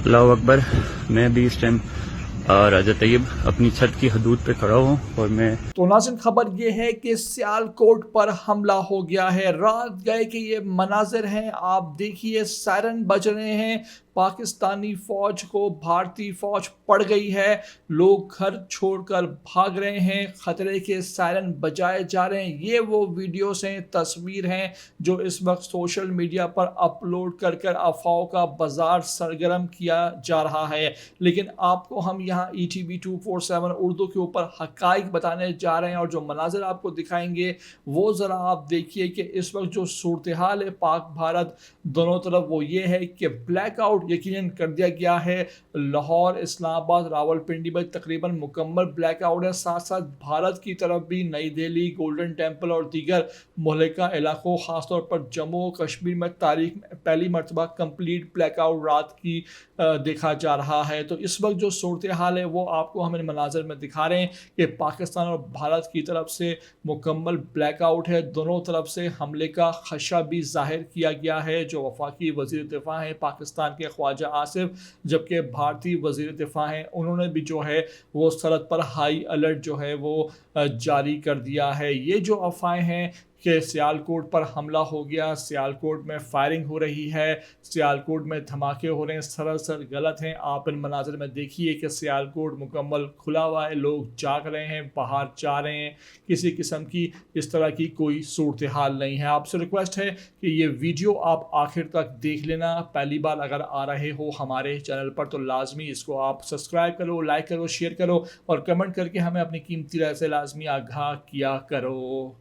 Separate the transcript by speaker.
Speaker 1: अल्लाह अकबर। मैं भी इस टाइम राजा तैयब अपनी छत की हदूद पे खड़ा हूँ और मैं
Speaker 2: तो नाज़रीन, खबर ये है कि सियालकोट पर हमला हो गया है। रात गए के ये मनाजिर हैं, आप देखिए सायरन बज रहे हैं, पाकिस्तानी फौज को भारतीय फौज पड़ गई है, लोग घर छोड़कर भाग रहे हैं, खतरे के सायरन बजाए जा रहे हैं। ये वो वीडियोस हैं, तस्वीर हैं जो इस वक्त सोशल मीडिया पर अपलोड कर कर अफवाहों का बाजार सरगर्म किया जा रहा है। लेकिन आपको हम यहाँ ETV 247 उर्दू के ऊपर हकाइक बताने जा रहे हैं और जो मनाजिर आपको दिखाएंगे वो ज़रा आप देखिए कि इस वक्त जो सूरत हाल है पाक भारत दोनों तरफ, वो ये है कि ब्लैकआउट यकीनन कर दिया गया है। लाहौर, इस्लामाबाद, रावलपिंडी में तकरीबन मुकम्मल ब्लैकआउट है। साथ साथ भारत की तरफ भी नई दिल्ली, गोल्डन टेम्पल और दीगर मुहलिका इलाकों, खासतौर पर जम्मू और कश्मीर में तारीख में पहली मरतबा कंप्लीट ब्लैकआउट रात की देखा जा रहा है। तो इस वक्त जो सूरत हाल है वो आपको हम इन मनाजिर में दिखा रहे हैं कि पाकिस्तान और भारत की तरफ से मुकम्मल ब्लैकआउट है। दोनों तरफ से हमले का खदशा भी जाहिर किया गया है। जो वफाकी वज़ीर दिफा हैं पाकिस्तान के ख्वाजा आसिफ, जबकि भारतीय वज़ीर दिफा हैं उन्होंने भी जो है वो सरहद पर हाई अलर्ट जो है वो जारी कर दिया है। ये जो अफवाहें हैं कि सियालकोट पर हमला हो गया, सियालकोट में फायरिंग हो रही है, सियालकोट में धमाके हो रहे हैं, सरासर गलत हैं। आप इन मनाजिर में देखिए कि सियालकोट मुकम्मल खुला हुआ है, लोग जाग रहे हैं, बाहर जा रहे हैं, किसी किस्म की इस तरह की कोई सूरत हाल नहीं है। आपसे रिक्वेस्ट है कि ये वीडियो आप आखिर तक देख लेना। पहली बार अगर आ रहे हो हमारे चैनल पर तो लाजमी इसको आप सब्सक्राइब करो, लाइक करो, शेयर करो और कमेंट करके हमें अपनी कीमती राय से लाजमी आगाह किया करो।